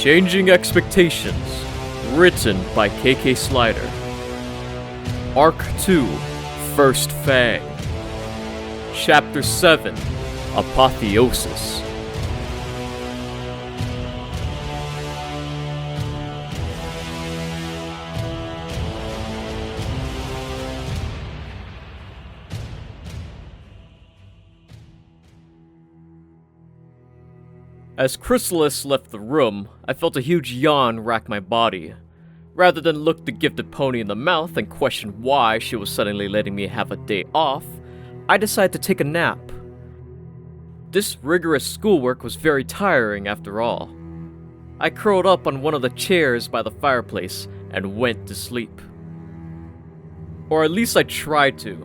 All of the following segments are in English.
Changing Expectations, written by KK Slider. Arc 2, First Fang. Chapter 7, Apotheosis. As Chrysalis left the room, I felt a huge yawn rack my body. Rather than look the gifted pony in the mouth and question why she was suddenly letting me have a day off, I decided to take a nap. This rigorous schoolwork was very tiring after all. I curled up on one of the chairs by the fireplace and went to sleep. Or at least I tried to.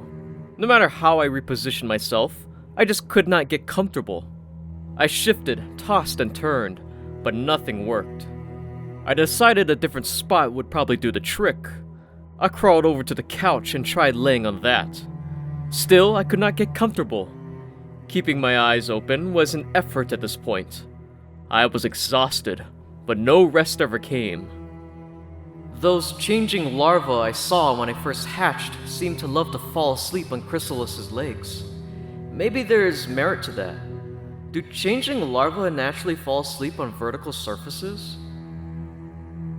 No matter how I repositioned myself, I just could not get comfortable. I shifted, tossed, and turned, but nothing worked. I decided a different spot would probably do the trick. I crawled over to the couch and tried laying on that. Still, I could not get comfortable. Keeping my eyes open was an effort at this point. I was exhausted, but no rest ever came. Those changing larvae I saw when I first hatched seemed to love to fall asleep on Chrysalis's legs. Maybe there is merit to that. Do changing larvae naturally fall asleep on vertical surfaces?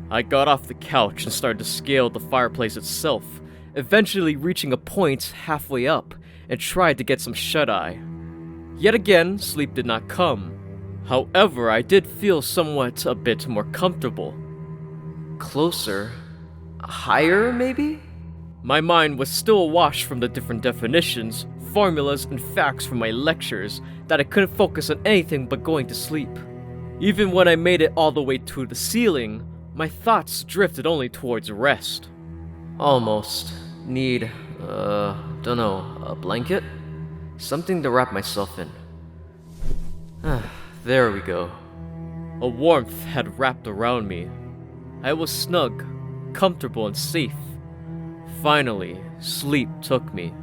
I got off the couch and started to scale the fireplace itself, eventually reaching a point halfway up, and tried to get some shut-eye. Yet again, sleep did not come. However, I did feel somewhat a bit more comfortable. Closer? Higher, maybe? My mind was still awash from the different definitions, formulas, and facts from my lectures that I couldn't focus on anything but going to sleep. Even when I made it all the way to the ceiling, my thoughts drifted only towards rest. Almost. Need, a blanket? Something to wrap myself in. There we go. A warmth had wrapped around me. I was snug, comfortable, and safe. Finally, sleep took me.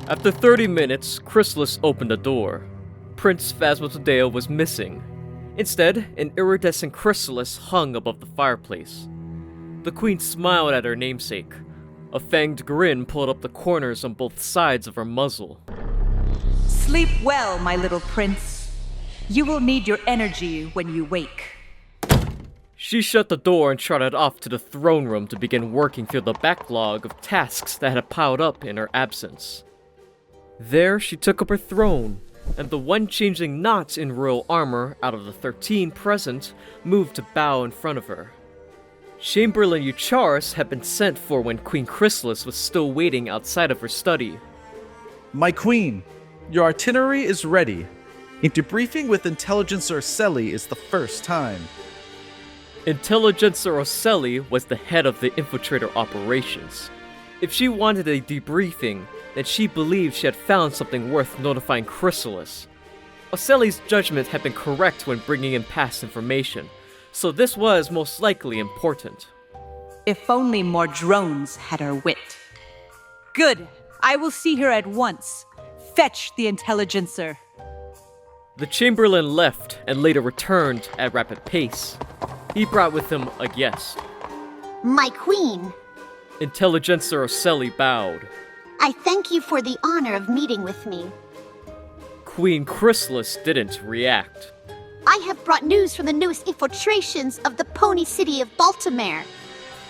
After 30 minutes, Chrysalis opened the door. Prince Phasmatodeo was missing. Instead, an iridescent chrysalis hung above the fireplace. The queen smiled at her namesake. A fanged grin pulled up the corners on both sides of her muzzle. Sleep well, my little prince. You will need your energy when you wake. She shut the door and trotted off to the throne room to begin working through the backlog of tasks that had piled up in her absence. There, she took up her throne, and the one changeling not in royal armor out of the 13 present moved to bow in front of her. Chamberlain Eucharis had been sent for when Queen Chrysalis was still waiting outside of her study. My queen, your itinerary is ready. A debriefing with Intelligencer Ocelli is the first time. Intelligencer Ocelli was the head of the infiltrator operations. If she wanted a debriefing, then she believed she had found something worth notifying Chrysalis. Ocelli's judgment had been correct when bringing in past information, so this was most likely important. If only more drones had her wit. Good. I will see her at once. Fetch the Intelligencer. The Chamberlain left and later returned at rapid pace. He brought with him a guest. My queen. Intelligencer Ocelli bowed. I thank you for the honor of meeting with me. Queen Chrysalis didn't react. I have brought news from the newest infiltrations of the Pony City of Baltimore.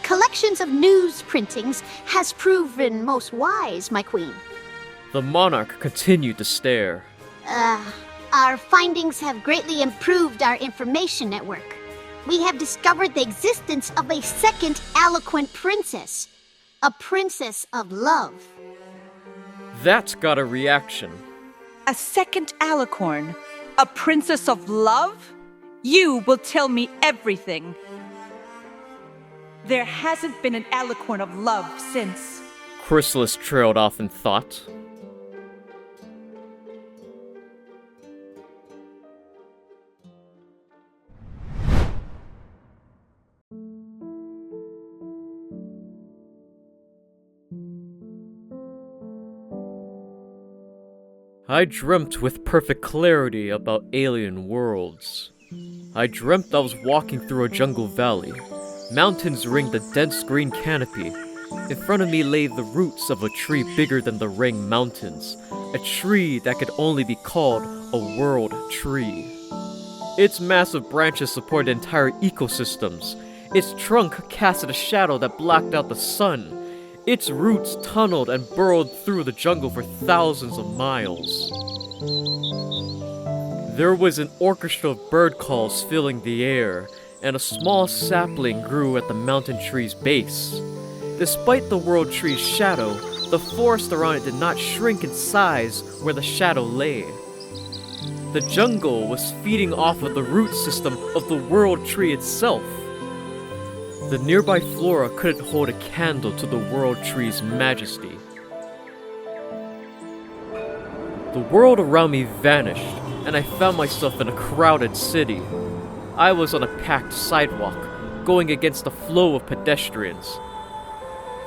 Collections of news printings has proven most wise, my queen. The monarch continued to stare. Our findings have greatly improved our information network. We have discovered the existence of a second eloquent princess. A princess of love. That got a reaction. A second alicorn? A princess of love? You will tell me everything. There hasn't been an alicorn of love since. Chrysalis trailed off in thought. I dreamt with perfect clarity about alien worlds. I dreamt I was walking through a jungle valley. Mountains ringed a dense green canopy. In front of me lay the roots of a tree bigger than the Ring Mountains, a tree that could only be called a world tree. Its massive branches supported entire ecosystems. Its trunk casted a shadow that blocked out the sun. Its roots tunneled and burrowed through the jungle for thousands of miles. There was an orchestra of bird calls filling the air, and a small sapling grew at the mountain tree's base. Despite the world tree's shadow, the forest around it did not shrink in size where the shadow lay. The jungle was feeding off of the root system of the world tree itself. The nearby flora couldn't hold a candle to the world tree's majesty. The world around me vanished, and I found myself in a crowded city. I was on a packed sidewalk, going against the flow of pedestrians.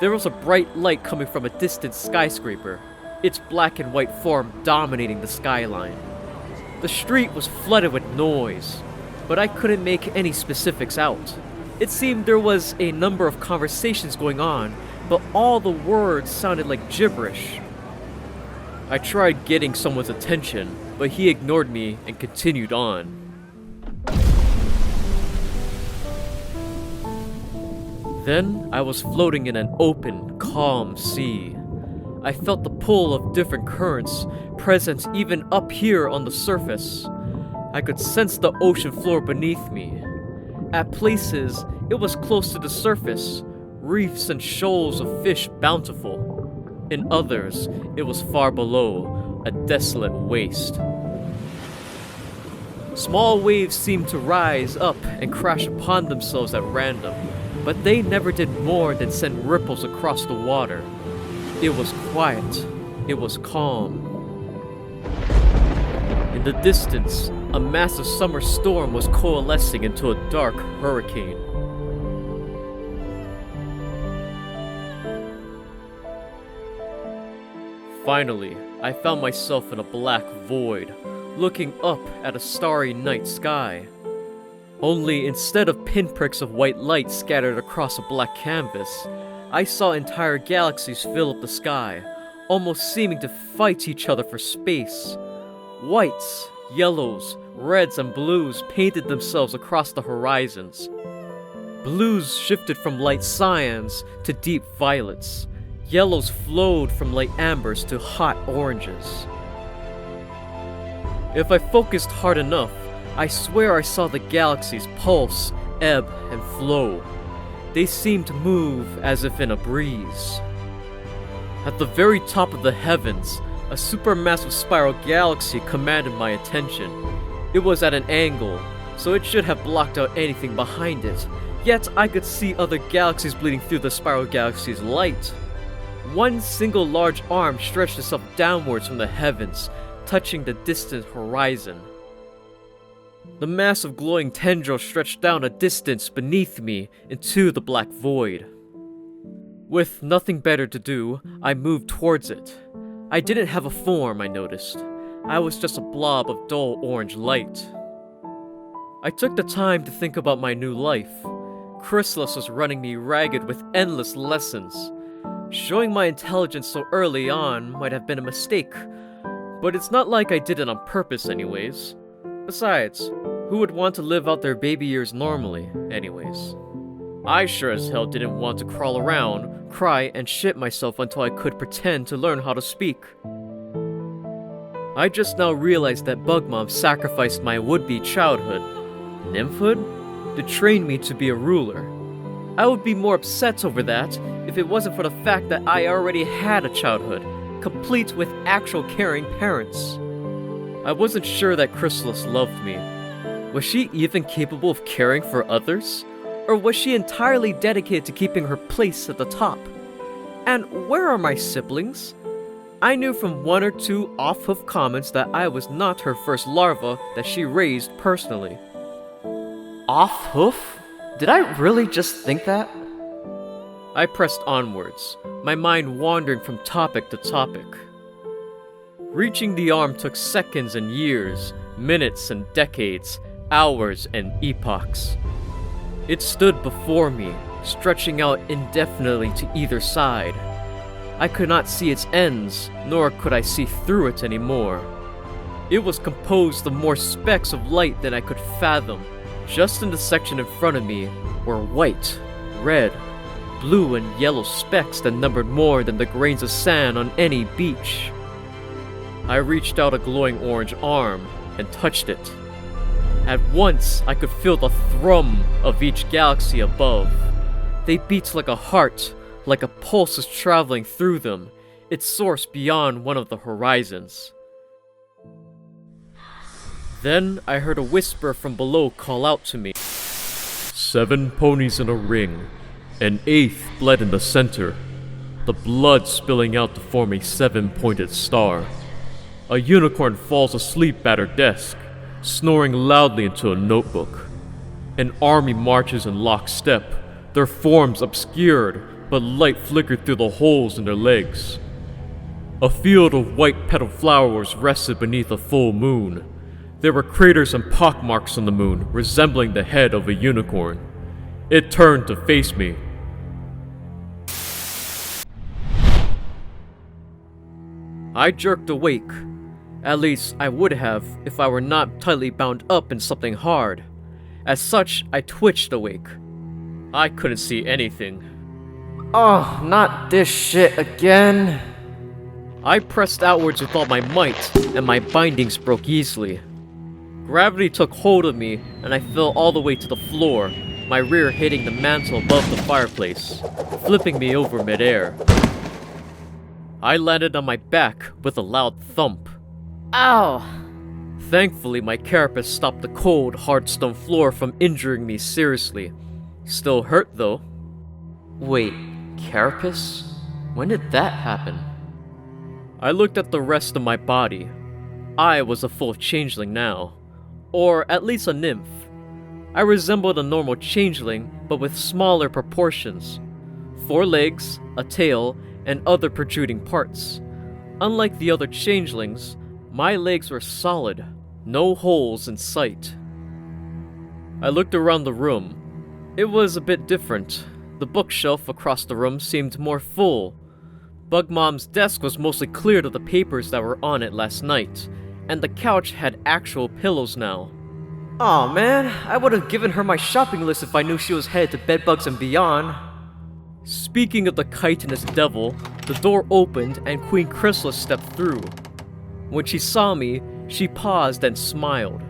There was a bright light coming from a distant skyscraper, its black and white form dominating the skyline. The street was flooded with noise, but I couldn't make any specifics out. It seemed there was a number of conversations going on, but all the words sounded like gibberish. I tried getting someone's attention, but he ignored me and continued on. Then I was floating in an open, calm sea. I felt the pull of different currents, present even up here on the surface. I could sense the ocean floor beneath me. At places, it was close to the surface, reefs and shoals of fish bountiful. In others, it was far below, a desolate waste. Small waves seemed to rise up and crash upon themselves at random, but they never did more than send ripples across the water. It was quiet. It was calm. In the distance, a massive summer storm was coalescing into a dark hurricane. Finally, I found myself in a black void, looking up at a starry night sky. Only instead of pinpricks of white light scattered across a black canvas, I saw entire galaxies fill up the sky, almost seeming to fight each other for space. Whites, yellows, reds, and blues painted themselves across the horizons. Blues shifted from light cyans to deep violets. Yellows flowed from light ambers to hot oranges. If I focused hard enough, I swear I saw the galaxies pulse, ebb, and flow. They seemed to move as if in a breeze. At the very top of the heavens, a supermassive spiral galaxy commanded my attention. It was at an angle, so it should have blocked out anything behind it, yet I could see other galaxies bleeding through the spiral galaxy's light. One single large arm stretched itself downwards from the heavens, touching the distant horizon. The massive glowing tendril stretched down a distance beneath me into the black void. With nothing better to do, I moved towards it. I didn't have a form, I noticed. I was just a blob of dull orange light. I took the time to think about my new life. Chrysalis was running me ragged with endless lessons. Showing my intelligence so early on might have been a mistake, but it's not like I did it on purpose anyways. Besides, who would want to live out their baby years normally, anyways? I sure as hell didn't want to crawl around, cry, and shit myself until I could pretend to learn how to speak. I just now realized that Bugmom sacrificed my would-be childhood, nymphhood, to train me to be a ruler. I would be more upset over that if it wasn't for the fact that I already had a childhood, complete with actual caring parents. I wasn't sure that Chrysalis loved me. Was she even capable of caring for others? Or was she entirely dedicated to keeping her place at the top? And where are my siblings? I knew from one or two off-hoof comments that I was not her first larva that she raised personally. Off-hoof? Did I really just think that? I pressed onwards, my mind wandering from topic to topic. Reaching the arm took seconds and years, minutes and decades, hours and epochs. It stood before me, stretching out indefinitely to either side. I could not see its ends, nor could I see through it anymore. It was composed of more specks of light than I could fathom. Just in the section in front of me were white, red, blue, and yellow specks that numbered more than the grains of sand on any beach. I reached out a glowing orange arm and touched it. At once, I could feel the thrum of each galaxy above. They beat like a heart, like a pulse is traveling through them, its source beyond one of the horizons. Then I heard a whisper from below call out to me. 7 ponies in a ring, an 8th bled in the center, the blood spilling out to form a 7-pointed star. A unicorn falls asleep at her desk, snoring loudly into a notebook. An army marches in lockstep, their forms obscured, but light flickered through the holes in their legs. A field of white petaled flowers rested beneath a full moon. There were craters and pockmarks on the moon, resembling the head of a unicorn. It turned to face me. I jerked awake. At least, I would have if I were not tightly bound up in something hard. As such, I twitched awake. I couldn't see anything. Oh, not this shit again. I pressed outwards with all my might, and my bindings broke easily. Gravity took hold of me, and I fell all the way to the floor, my rear hitting the mantel above the fireplace, flipping me over midair. I landed on my back with a loud thump. Ow! Thankfully, my carapace stopped the cold, hard stone floor from injuring me seriously. Still hurt, though. Wait, carapace? When did that happen? I looked at the rest of my body. I was a full changeling now. Or at least a nymph. I resembled a normal changeling, but with smaller proportions. 4 legs, a tail, and other protruding parts. Unlike the other changelings, my legs were solid, no holes in sight. I looked around the room. It was a bit different. The bookshelf across the room seemed more full. Bug Mom's desk was mostly cleared of the papers that were on it last night, and the couch had actual pillows now. Aw man, I would have given her my shopping list if I knew she was headed to Bedbugs and Beyond. Speaking of the chitinous devil, the door opened and Queen Chrysalis stepped through. When she saw me, she paused and smiled.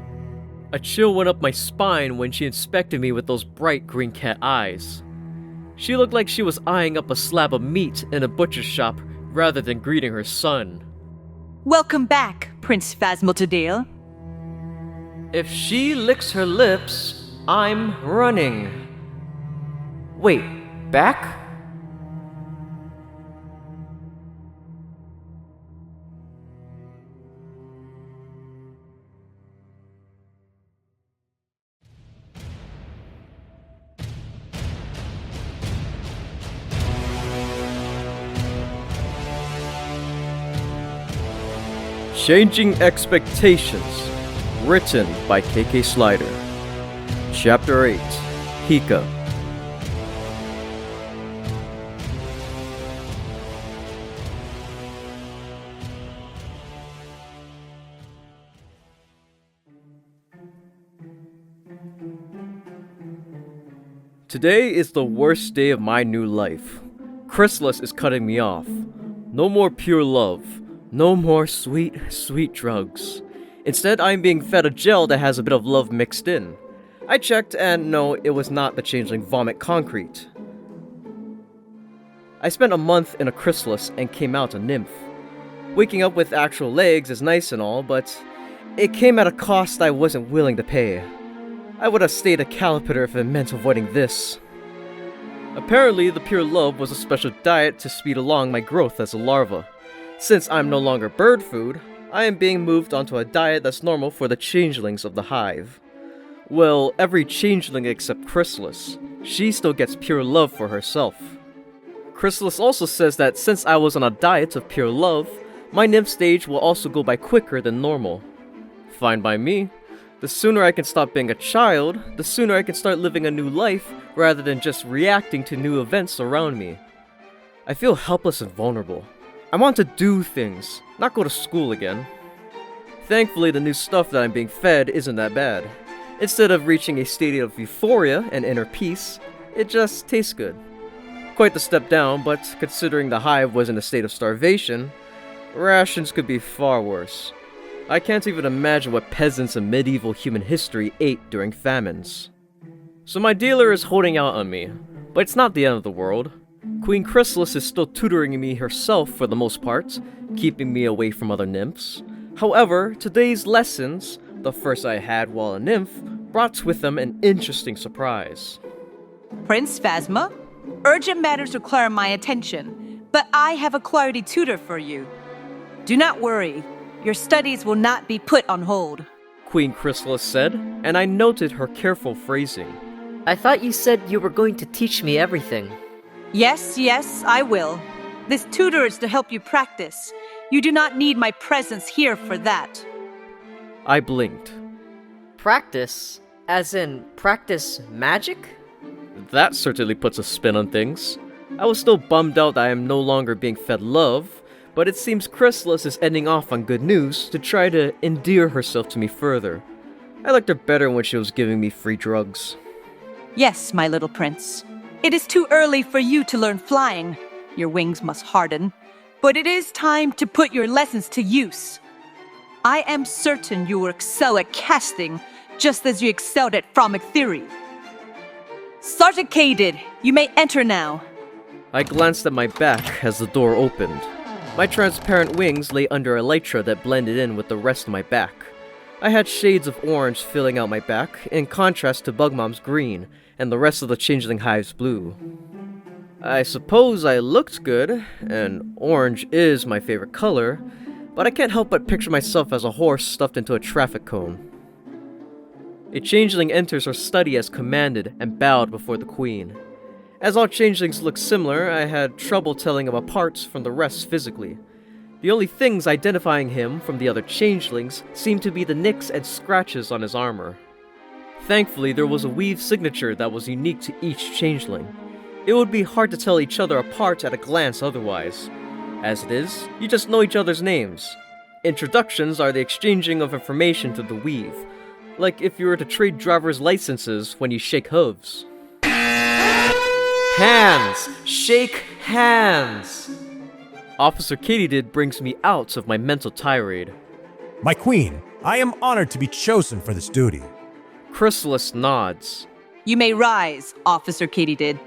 A chill went up my spine when she inspected me with those bright green cat eyes. She looked like she was eyeing up a slab of meat in a butcher's shop rather than greeting her son. Welcome back, Prince Phasmotodale. If she licks her lips, I'm running. Wait, back? Changing Expectations, written by KK Slider. Chapter 8, Hika. Today is the worst day of my new life. Chrysalis is cutting me off. No more pure love. No more sweet, sweet drugs. Instead, I'm being fed a gel that has a bit of love mixed in. I checked, and no, it was not the changeling vomit concrete. I spent a month in a chrysalis and came out a nymph. Waking up with actual legs is nice and all, but it came at a cost I wasn't willing to pay. I would have stayed a Calipator if it meant avoiding this. Apparently, the pure love was a special diet to speed along my growth as a larva. Since I'm no longer bird food, I am being moved onto a diet that's normal for the changelings of the hive. Well, every changeling except Chrysalis. She still gets pure love for herself. Chrysalis also says that since I was on a diet of pure love, My nymph stage will also go by quicker than normal. Fine by me. The sooner I can stop being a child, the sooner I can start living a new life rather than just reacting to new events around me. I feel helpless and vulnerable. I want to do things, not go to school again. Thankfully, the new stuff that I'm being fed isn't that bad. Instead of reaching a state of euphoria and inner peace, it just tastes good. Quite the step down, but considering the hive was in a state of starvation, rations could be far worse. I can't even imagine what peasants in medieval human history ate during famines. So my dealer is holding out on me, but it's not the end of the world. Queen Chrysalis is still tutoring me herself for the most part, keeping me away from other nymphs. However, today's lessons, the first I had while a nymph, brought with them an interesting surprise. Prince Phasma, urgent matters require my attention, but I have acquired a tutor for you. Do not worry, your studies will not be put on hold. Queen Chrysalis said, and I noted her careful phrasing. I thought you said you were going to teach me everything. Yes, I will. This tutor is to help you practice. You do not need my presence here for that. I blinked. Practice? As in, practice magic? That certainly puts a spin on things. I was still bummed out that I am no longer being fed love, but it seems Chrysalis is ending off on good news to try to endear herself to me further. I liked her better when she was giving me free drugs. Yes, my little prince. It is too early for you to learn flying. Your wings must harden. But it is time to put your lessons to use. I am certain you will excel at casting, just as you excelled at Frommic theory. Sergeant Kadid, you may enter now. I glanced at my back as the door opened. My transparent wings lay under a elytra that blended in with the rest of my back. I had shades of orange filling out my back, in contrast to Bugmom's green, and the rest of the changeling hive's blue. I suppose I looked good, and orange is my favorite color, but I can't help but picture myself as a horse stuffed into a traffic cone. A changeling enters her study as commanded and bowed before the queen. As all changelings look similar, I had trouble telling him apart from the rest physically. The only things identifying him from the other changelings seemed to be the nicks and scratches on his armor. Thankfully, there was a weave signature that was unique to each changeling. It would be hard to tell each other apart at a glance otherwise. As it is, you just know each other's names. Introductions are the exchanging of information through the weave, like if you were to trade driver's licenses when you shake hooves. Hands! Shake hands! Officer Katydid brings me out of my mental tirade. My queen, I am honored to be chosen for this duty. Chrysalis nods. You may rise, Officer Katydid.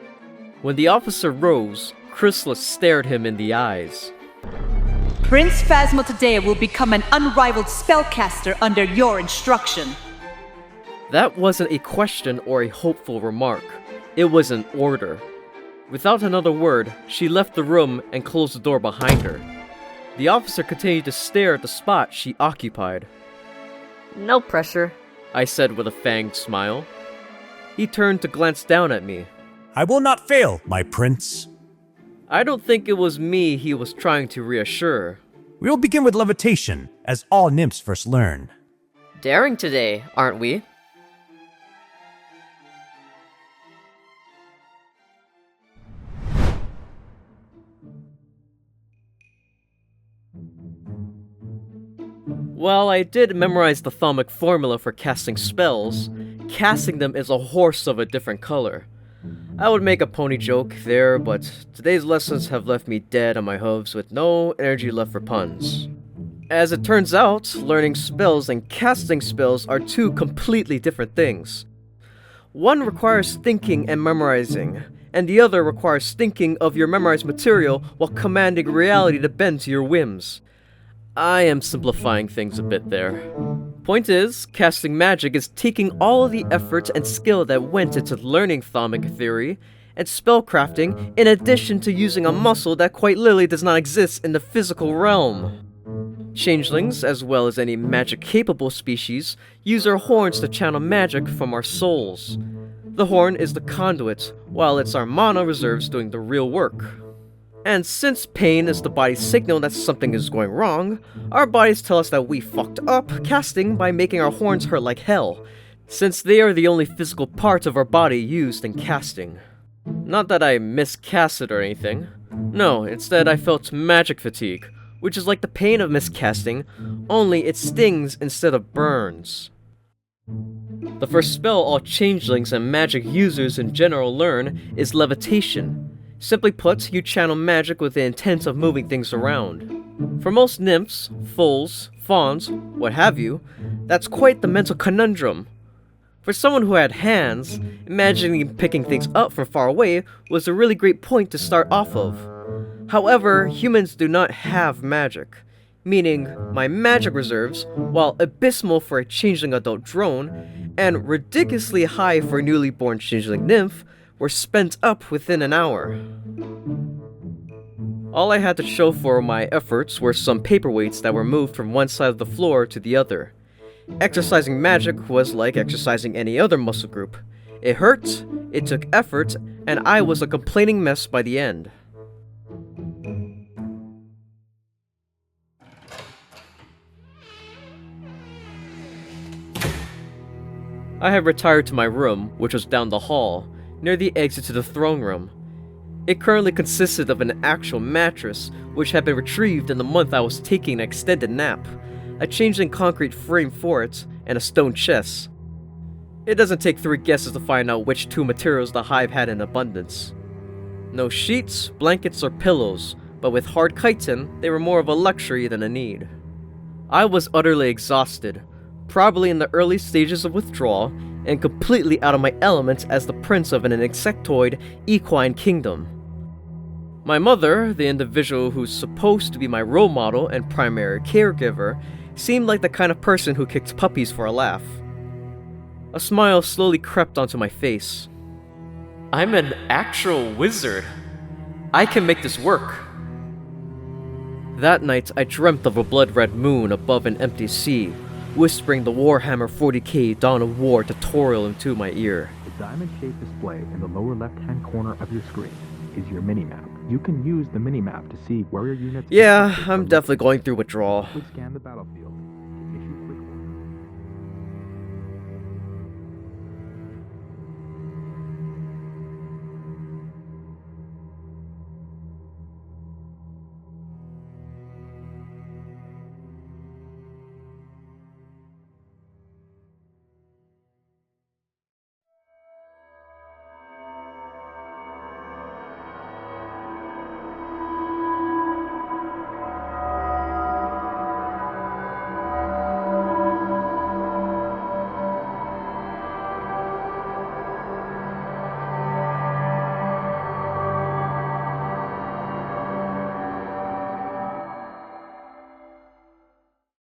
When the officer rose, Chrysalis stared him in the eyes. Prince Phasma today will become an unrivaled spellcaster under your instruction. That wasn't a question or a hopeful remark. It was an order. Without another word, she left the room and closed the door behind her. The officer continued to stare at the spot she occupied. No pressure, I said with a fanged smile. He turned to glance down at me. I will not fail, my prince. I don't think it was me he was trying to reassure. We will begin with levitation, as all nymphs first learn. Daring today, aren't we? While I did memorize the Thaumic formula for casting spells, casting them is a horse of a different color. I would make a pony joke there, but today's lessons have left me dead on my hooves with no energy left for puns. As it turns out, learning spells and casting spells are two completely different things. One requires thinking and memorizing, and the other requires thinking of your memorized material while commanding reality to bend to your whims. I am simplifying things a bit there. Point is, casting magic is taking all of the effort and skill that went into learning Thaumic theory and spellcrafting in addition to using a muscle that quite literally does not exist in the physical realm. Changelings, as well as any magic-capable species, use our horns to channel magic from our souls. The horn is the conduit, while it's our mana reserves doing the real work. And since pain is the body's signal that something is going wrong, our bodies tell us that we fucked up casting by making our horns hurt like hell, since they are the only physical parts of our body used in casting. Not that I miscasted or anything. No, instead I felt magic fatigue, which is like the pain of miscasting, only it stings instead of burns. The first spell all changelings and magic users in general learn is levitation. Simply put, you channel magic with the intent of moving things around. For most nymphs, foals, fauns, what have you, that's quite the mental conundrum. For someone who had hands, imagining picking things up from far away was a really great point to start off of. However, humans do not have magic, meaning my magic reserves, while abysmal for a changeling adult drone, and ridiculously high for a newly born changeling nymph, were spent up within an hour. All I had to show for my efforts were some paperweights that were moved from one side of the floor to the other. Exercising magic was like exercising any other muscle group. It hurt, it took effort, and I was a complaining mess by the end. I had retired to my room, which was down the hall, near the exit to the throne room. It currently consisted of an actual mattress, which had been retrieved in the month I was taking an extended nap, a changeling concrete frame for it, and a stone chest. It doesn't take 3 guesses to find out which 2 materials the hive had in abundance. No sheets, blankets, or pillows, but with hard chitin, they were more of a luxury than a need. I was utterly exhausted, probably in the early stages of withdrawal, and completely out of my element as the prince of an insectoid equine kingdom. My mother, the individual who's supposed to be my role model and primary caregiver, seemed like the kind of person who kicked puppies for a laugh. A smile slowly crept onto my face. I'm an actual wizard. I can make this work. That night, I dreamt of a blood-red moon above an empty sea, whispering the Warhammer 40k Dawn of War tutorial into my ear. The diamond-shaped display in the lower left-hand corner of your screen is your minimap. You can use the minimap to see where your units... Yeah, I'm definitely going through withdrawal. Scan the battlefield